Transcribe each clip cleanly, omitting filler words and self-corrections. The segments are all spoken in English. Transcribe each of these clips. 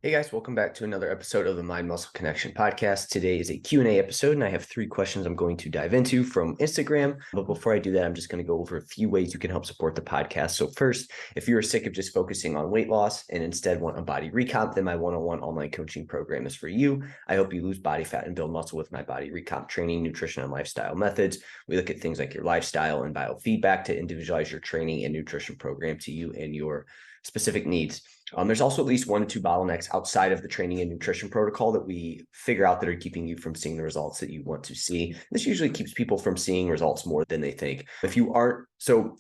Hey guys, welcome back to another episode of the Mind Muscle Connection podcast. Today is a Q&A episode, and I have 3 questions I'm going to dive into from Instagram. But before I do that, I'm just going to go over a few ways you can help support the podcast. So first, if you're sick of just focusing on weight loss and instead want a body recomp, then my one-on-one online coaching program is for you. I help you lose body fat and build muscle with my body recomp training, nutrition, and lifestyle methods. We look at things like your lifestyle and biofeedback to individualize your training and nutrition program to you and your specific needs. There's also at least 1 to 2 bottlenecks outside of the training and nutrition protocol that we figure out that are keeping you from seeing the results that you want to see. This usually keeps people from seeing results more than they think. If you're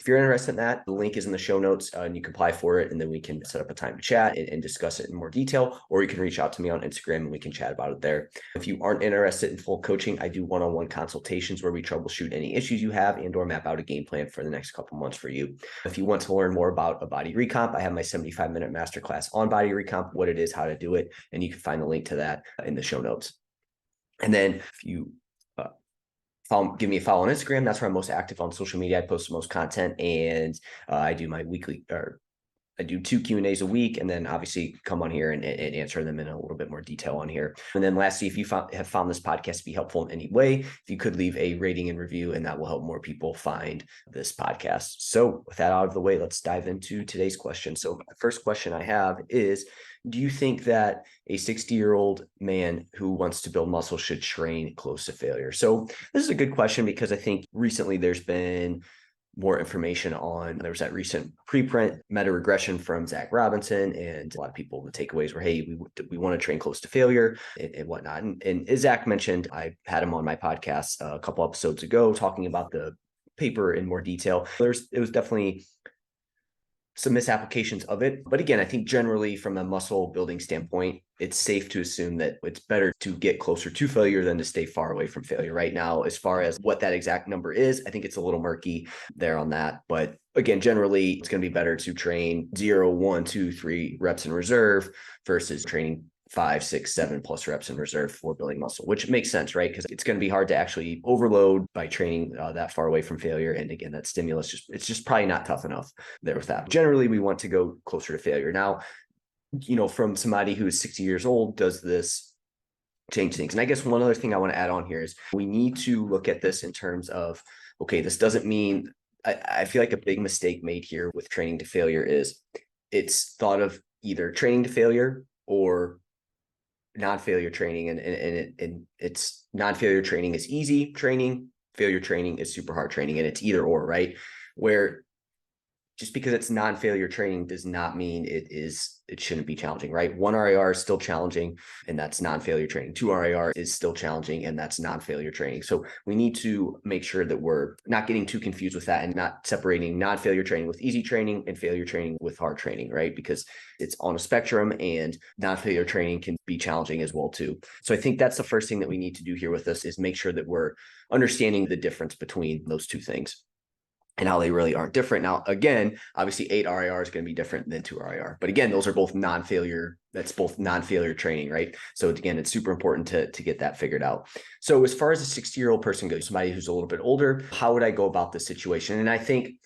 interested in that, the link is in the show notes and you can apply for it, and then we can set up a time to chat and discuss it in more detail, or you can reach out to me on Instagram and we can chat about it there. If you aren't interested in full coaching, I do one-on-one consultations where we troubleshoot any issues you have and or map out a game plan for the next couple months for you. If you want to learn more about a body recomp, I have my 75-minute masterclass on body recomp, what it is, how to do it, and you can find the link to that in the show notes. And then if you give me a follow on Instagram, that's where I'm most active on social media. I post the most content, and I do my I do 2 Q&As a week, and then obviously come on here and answer them in a little bit more detail on here. And then lastly, if you have found this podcast to be helpful in any way, if you could leave a rating and review, and that will help more people find this podcast. So with that out of the way, let's dive into today's question. So the first question I have is, do you think that a 60-year-old man who wants to build muscle should train close to failure? So this is a good question because I think recently there's been more information on, there was that recent preprint meta regression from Zach Robinson, and a lot of people, the takeaways were, hey, we want to train close to failure and whatnot. And as Zach mentioned, I had him on my podcast a couple episodes ago talking about the paper in more detail. It was definitely some misapplications of it. But again, I think generally from a muscle building standpoint, it's safe to assume that it's better to get closer to failure than to stay far away from failure. Right now, as far as what that exact number is, I think it's a little murky there on that. But again, generally, it's going to be better to train 0, 1, 2, 3 reps in reserve versus training 5, 6, 7 plus reps in reserve for building muscle, which makes sense, right? Because it's going to be hard to actually overload by training that far away from failure. And again, that stimulus, it's just probably not tough enough there with that. Generally, we want to go closer to failure. Now, from somebody who is 60 years old, does this change things? And I guess one other thing I want to add on here is we need to look at this in terms of, okay, this doesn't mean, I feel like a big mistake made here with training to failure is it's thought of either training to failure or non-failure training, and it's non-failure training is easy training, failure training is super hard training, and it's either or, right? Where just because it's non-failure training does not mean it shouldn't be challenging, right? 1 RIR is still challenging, and that's non-failure training. 2 RIR is still challenging, and that's non-failure training. So we need to make sure that we're not getting too confused with that and not separating non-failure training with easy training and failure training with hard training, right? Because it's on a spectrum, and non-failure training can be challenging as well too. So I think that's the first thing that we need to do here with this is make sure that we're understanding the difference between those two things and how they really aren't different. Now, again, obviously 8 RIR is going to be different than 2 RIR, but again, those are both non-failure. That's both non-failure training, right? So again, it's super important to get that figured out. So as far as a 60-year-old person goes, somebody who's a little bit older, how would I go about this situation? And I think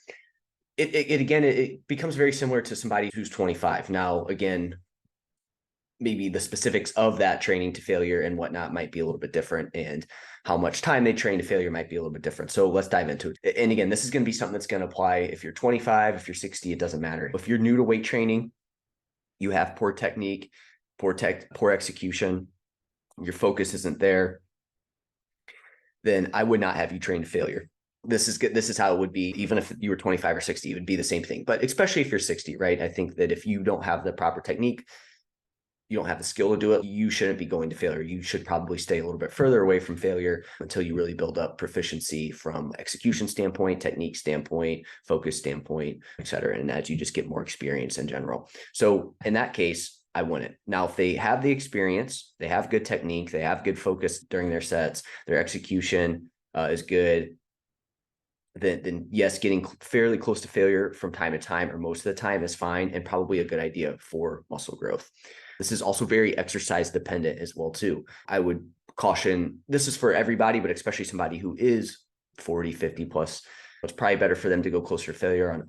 it becomes very similar to somebody who's 25. Now, again, maybe the specifics of that training to failure and whatnot might be a little bit different, and how much time they train to failure might be a little bit different. So let's dive into it. And again, this is going to be something that's going to apply if you're 25, if you're 60, it doesn't matter. If you're new to weight training, you have poor technique, poor execution, your focus isn't there, then I would not have you train to failure. This is how it would be, even if you were 25 or 60, it would be the same thing. But especially if you're 60, right? I think that if you don't have the proper technique, you don't have the skill to do it, you shouldn't be going to failure. You should probably stay a little bit further away from failure until you really build up proficiency from execution standpoint, technique standpoint, focus standpoint, et cetera. And as you just get more experience in general. So in that case, I wouldn't. Now, if they have the experience, they have good technique, they have good focus during their sets, their execution is good, then yes, getting fairly close to failure from time to time or most of the time is fine and probably a good idea for muscle growth. This is also very exercise dependent as well too. I would caution, this is for everybody, but especially somebody who is 40, 50 plus It's probably better for them to go closer to failure on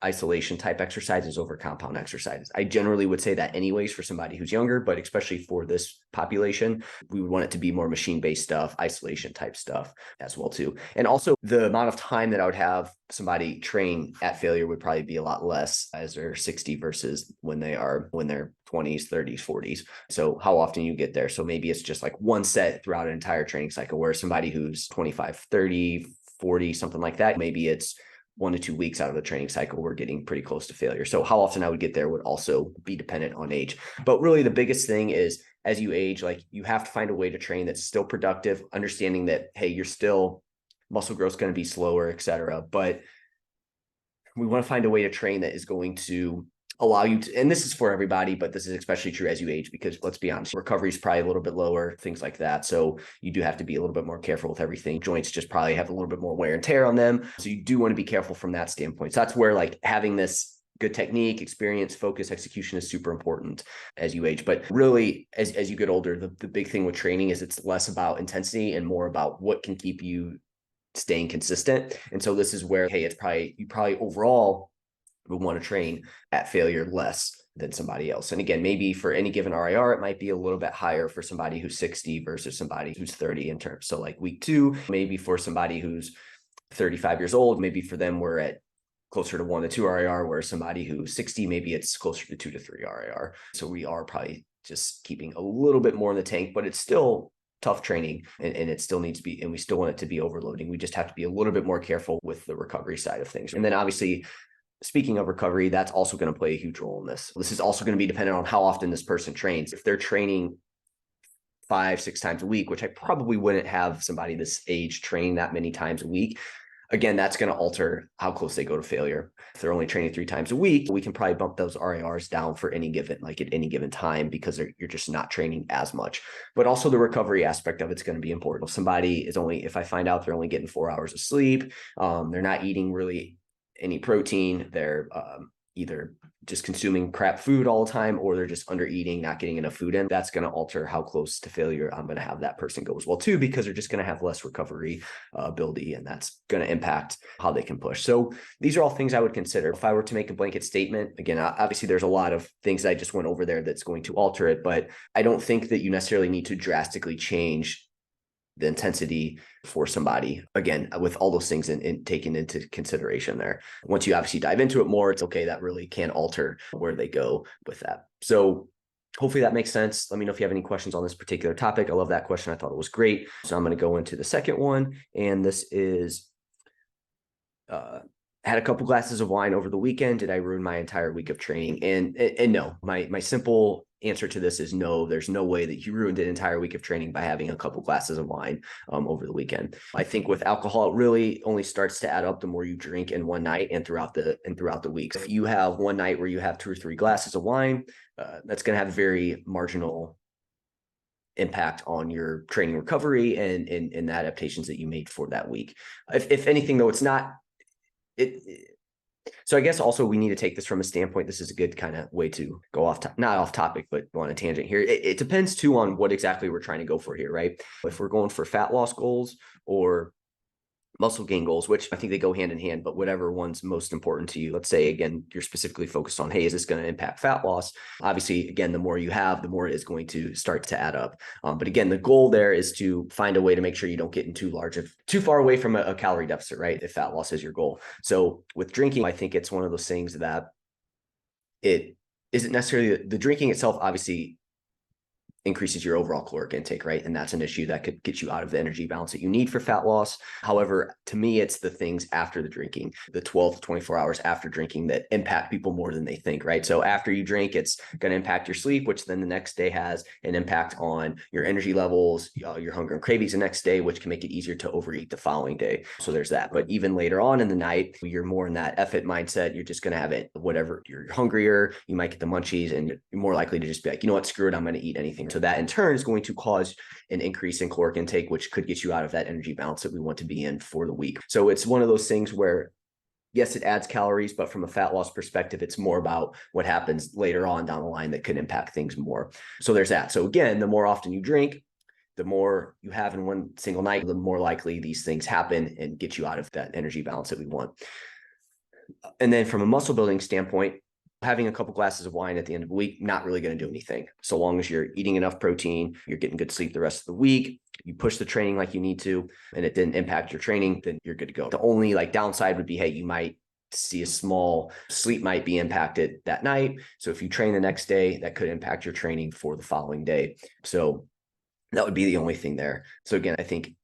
isolation type exercises over compound exercises. I generally would say that anyways for somebody who's younger, but especially for this population, we would want it to be more machine-based stuff, isolation type stuff as well too. And also the amount of time that I would have somebody train at failure would probably be a lot less as they're 60 versus when they're 20s, 30s, 40s. So how often you get there. So maybe it's just like one set throughout an entire training cycle, where somebody who's 25, 30, 40, something like that, maybe it's 1 to 2 weeks out of the training cycle, we're getting pretty close to failure. So how often I would get there would also be dependent on age. But really the biggest thing is as you age, like you have to find a way to train that's still productive, understanding that, hey, you're still muscle growth is going to be slower, et cetera. But we want to find a way to train that is going to allow you to, and this is for everybody, but this is especially true as you age, because let's be honest, recovery is probably a little bit lower, things like that. So you do have to be a little bit more careful with everything. Joints just probably have a little bit more wear and tear on them. So you do want to be careful from that standpoint. So that's where like having this good technique, experience, focus, execution is super important as you age. But really, as you get older, the big thing with training is it's less about intensity and more about what can keep you staying consistent. And so this is where, hey, you probably overall would want to train at failure less than somebody else. And again, maybe for any given RIR, it might be a little bit higher for somebody who's 60 versus somebody who's 30 in terms. So like week 2, maybe for somebody who's 35 years old, maybe for them we're at closer to 1 to 2 RIR, where somebody who's 60, maybe it's closer to 2 to 3 RIR. So we are probably just keeping a little bit more in the tank, but it's still tough training and it still needs to be, and we still want it to be overloading. We just have to be a little bit more careful with the recovery side of things. And then obviously, speaking of recovery, that's also going to play a huge role in this. This is also going to be dependent on how often this person trains. If they're training 5-6 times a week, which I probably wouldn't have somebody this age train that many times a week, again, that's going to alter how close they go to failure. If they're only training 3 times a week, we can probably bump those RIRs down for any given, like at any given time, because you're just not training as much. But also the recovery aspect of it's going to be important. If somebody is only, if I find out they're only getting 4 hours of sleep, they're not eating really any protein, they're either just consuming crap food all the time, or they're just under eating, not getting enough food in, that's going to alter how close to failure I'm going to have that person go as well too, because they're just going to have less recovery ability, and that's going to impact how they can push. So these are all things I would consider. If I were to make a blanket statement, again, obviously there's a lot of things that I just went over there that's going to alter it, but I don't think that you necessarily need to drastically change the intensity for somebody, again, with all those things in taken into consideration there. Once you obviously dive into it more, it's okay, that really can alter where they go with that. So hopefully that makes sense. Let me know if you have any questions on this particular topic. I love that question. I thought it was great. So I'm going to go into the second one. And this is, had a couple glasses of wine over the weekend. Did I ruin my entire week of training? And no, my simple answer to this is no. There's no way that you ruined an entire week of training by having a couple glasses of wine over the weekend. I think with alcohol, it really only starts to add up the more you drink in one night and throughout the week. If you have one night where you have 2 or 3 glasses of wine, that's going to have very marginal impact on your training recovery and the adaptations that you made for that week. If anything, though, it's not. So I guess also we need to take this from a standpoint. This is a good kind of way to go not off topic, but on a tangent here. It depends too on what exactly we're trying to go for here, right? If we're going for fat loss goals or muscle gain goals, which I think they go hand in hand, but whatever one's most important to you. Let's say, again, you're specifically focused on, hey, is this going to impact fat loss? Obviously, again, the more you have, the more it is going to start to add up. But again, the goal there is to find a way to make sure you don't get in too far away from a calorie deficit, right? If fat loss is your goal. So with drinking, I think it's one of those things that it isn't necessarily the drinking itself, obviously increases your overall caloric intake, right? And that's an issue that could get you out of the energy balance that you need for fat loss. However, to me, it's the things after the drinking, the 12 to 24 hours after drinking, that impact people more than they think, right? So after you drink, it's going to impact your sleep, which then the next day has an impact on your energy levels, your hunger and cravings the next day, which can make it easier to overeat the following day. So there's that. But even later on in the night, you're more in that effort mindset. You're just going to have it, whatever, you're hungrier, you might get the munchies, and you're more likely to just be like, you know what, screw it, I'm going to eat anything. So that in turn is going to cause an increase in caloric intake, which could get you out of that energy balance that we want to be in for the week. So it's one of those things where, yes, it adds calories, but from a fat loss perspective, it's more about what happens later on down the line that could impact things more. So there's that. So again, the more often you drink, The more you have in one single night, the more likely these things happen and get you out of that energy balance that we want. And then from a muscle building standpoint, having a couple glasses of wine at the end of the week, not really going to do anything. So long as you're eating enough protein, you're getting good sleep the rest of the week, you push the training like you need to, and it didn't impact your training, then you're good to go. The only downside would be, hey, you might see a small sleep might be impacted that night. So if you train the next day, that could impact your training for the following day. So that would be the only thing there. So again, I think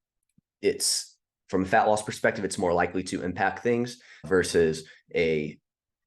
it's from a fat loss perspective, it's more likely to impact things versus a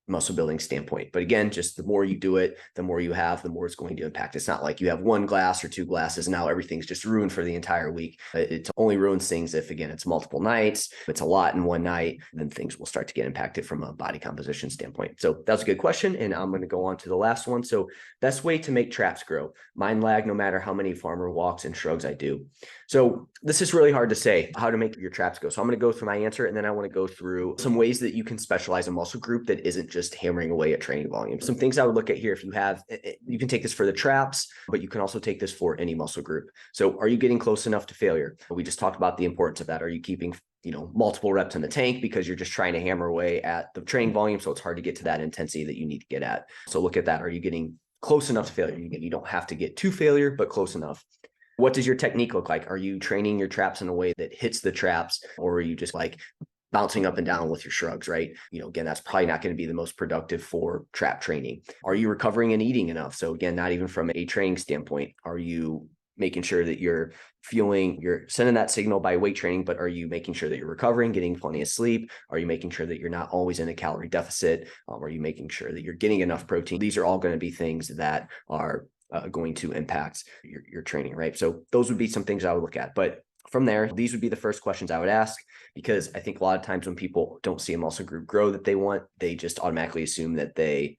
muscle building standpoint. But again, just the more you do it, the more you have, the more it's going to impact. It's not like you have one glass or two glasses and now everything's just ruined for the entire week. It only ruins things if, again, it's multiple nights, if it's a lot in one night, then things will start to get impacted from a body composition standpoint. So that's a good question. And I'm going to go on to the last one. So best way to make traps grow. Mine lag no matter how many farmer walks and shrugs I do. So this is really hard to say how to make your traps go. So I'm going to go through my answer, and then I want to go through some ways that you can specialize a muscle group that isn't just hammering away at training volume. Some things I would look at here, if you have, you can take this for the traps, but you can also take this for any muscle group. So are you getting close enough to failure? We just talked about the importance of that. Are you keeping multiple reps in the tank because you're just trying to hammer away at the training volume? So it's hard to get to that intensity that you need to get at. So look at that. Are you getting close enough to failure? You don't have to get to failure, but close enough. What does your technique look like? Are you training your traps in a way that hits the traps, or are you just bouncing up and down with your shrugs, right? Again, that's probably not going to be the most productive for trap training. Are you recovering and eating enough? So again, not even from a training standpoint, are you making sure that you're sending that signal by weight training, but are you making sure that you're recovering, getting plenty of sleep? Are you making sure that you're not always in a calorie deficit? Are you making sure that you're getting enough protein? These are all going to be things that are going to impact your training, right? So those would be some things I would look at. But from there, these would be the first questions I would ask, because I think a lot of times when people don't see a muscle group grow that they want, they just automatically assume that they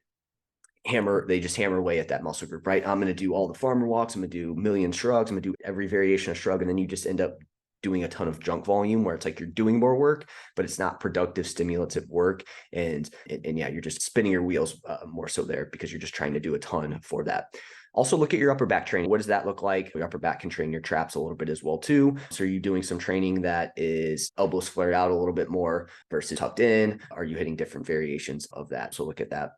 just hammer away at that muscle group, right? I'm going to do all the farmer walks. I'm going to do a million shrugs. I'm going to do every variation of shrug. And then you just end up doing a ton of junk volume where it's like you're doing more work, but it's not productive, stimulative work. And yeah, you're just spinning your wheels more so there because you're just trying to do a ton for that. Also look at your upper back training. What does that look like? Your upper back can train your traps a little bit as well too. So are you doing some training that is elbows flared out a little bit more versus tucked in? Are you hitting different variations of that? So look at that.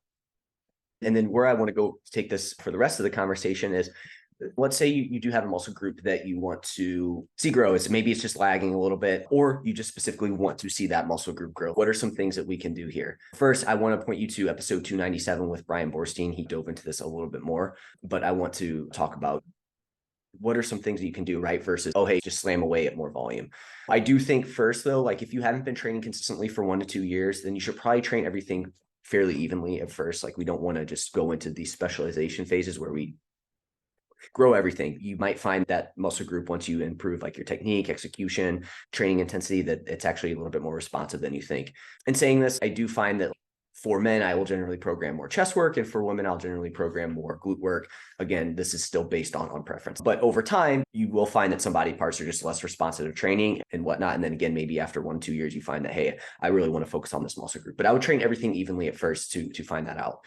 And then where I want to go take this for the rest of the conversation is, let's say you do have a muscle group that you want to see grow. Maybe it's just lagging a little bit, or you just specifically want to see that muscle group grow. What are some things that we can do here? First, I want to point you to episode 297 with Brian Borstein. He dove into this a little bit more, but I want to talk about what are some things that you can do, right? Versus, oh, hey, just slam away at more volume. I do think first though, if you haven't been training consistently for 1 to 2 years, then you should probably train everything fairly evenly at first. We don't want to just go into these specialization phases where we grow everything. You might find that muscle group, once you improve your technique, execution, training intensity, that it's actually a little bit more responsive than you think. And saying this, I do find that for men, I will generally program more chest work, and for women, I'll generally program more glute work. Again, this is still based on preference. But over time, you will find that some body parts are just less responsive to training and whatnot. And then again, maybe after 1 or 2 years, you find that, hey, I really want to focus on this muscle group. But I would train everything evenly at first to find that out.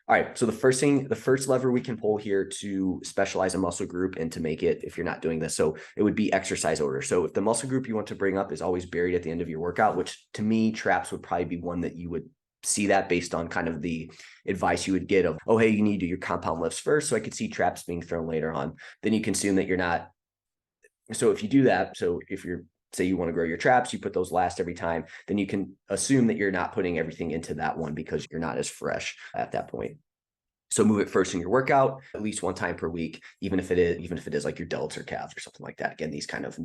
All right, so the first lever we can pull here to specialize a muscle group and to make it, if you're not doing this, so it would be exercise order. So if the muscle group you want to bring up is always buried at the end of your workout, which to me, traps would probably be one that you would see that based on kind of the advice you would get of, oh, hey, you need to do your compound lifts first. So I could see traps being thrown later on. Then you can assume that you're not. So if you do that, so if you're, say you want to grow your traps, you put those last every time, then you can assume that you're not putting everything into that one because you're not as fresh at that point. So move it first in your workout, at least 1 time per week, even if it is like your delts or calves or something like that. Again, these kind of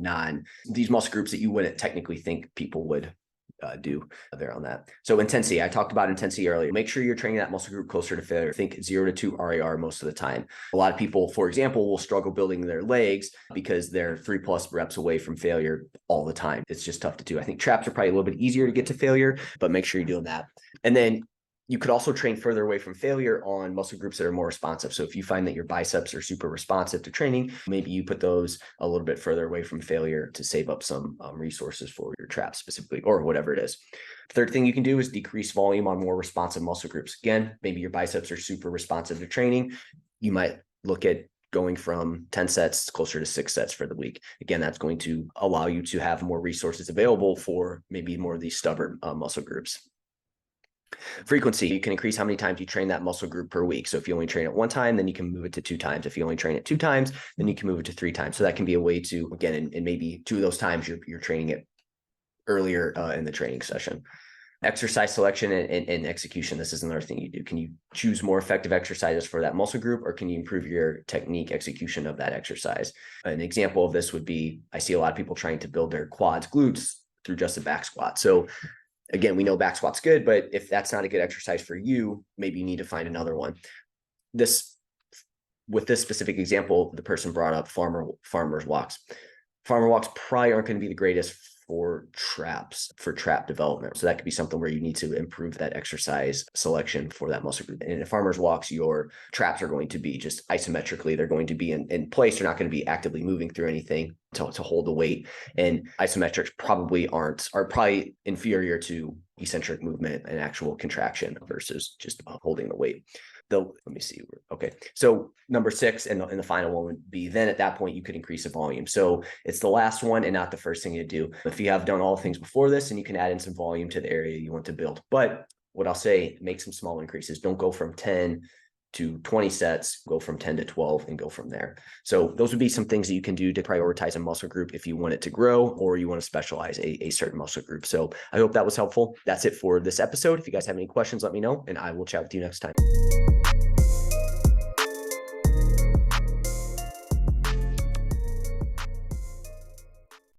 these muscle groups that you wouldn't technically think people would do there on that. So intensity, I talked about intensity earlier. Make sure you're training that muscle group closer to failure. Think 0 to 2 RAR most of the time. A lot of people, for example, will struggle building their legs because they're 3+ reps away from failure all the time. It's just tough to do. I think traps are probably a little bit easier to get to failure, but make sure you're doing that. And then you could also train further away from failure on muscle groups that are more responsive. So if you find that your biceps are super responsive to training, maybe you put those a little bit further away from failure to save up some resources for your traps specifically, or whatever it is. Third thing you can do is decrease volume on more responsive muscle groups. Again, maybe your biceps are super responsive to training. You might look at going from 10 sets closer to 6 sets for the week. Again, that's going to allow you to have more resources available for maybe more of these stubborn muscle groups. Frequency, you can increase how many times you train that muscle group per week. So if you only train it 1 time, then you can move it to 2 times. If you only train it 2 times, then you can move it to 3 times. So that can be a way to, again, and maybe 2 of those times you're training it earlier in the training session. Exercise selection and execution. This is another thing you do. Can you choose more effective exercises for that muscle group, or can you improve your technique execution of that exercise? An example of this would be, I see a lot of people trying to build their quads, glutes through just a back squat. So again, we know back squat's good, but if that's not a good exercise for you, maybe you need to find another one. With this specific example, the person brought up farmer's walks. Farmer walks probably aren't going to be the greatest for trap development. So that could be something where you need to improve that exercise selection for that muscle group. And in farmer's walks, your traps are going to be just isometrically. They're going to be in place. They're not going to be actively moving through anything to hold the weight. And isometrics are probably inferior to eccentric movement and actual contraction versus just holding the weight. Let me see. Okay. So number 6 and the final one would be, then at that point, you could increase the volume. So it's the last one and not the first thing you do. If you have done all things before this, and you can add in some volume to the area you want to build. But what I'll say, make some small increases. Don't go from 10 to 20 sets, go from 10 to 12 and go from there. So those would be some things that you can do to prioritize a muscle group if you want it to grow, or you want to specialize a certain muscle group. So I hope that was helpful. That's it for this episode. If you guys have any questions, let me know, and I will chat with you next time.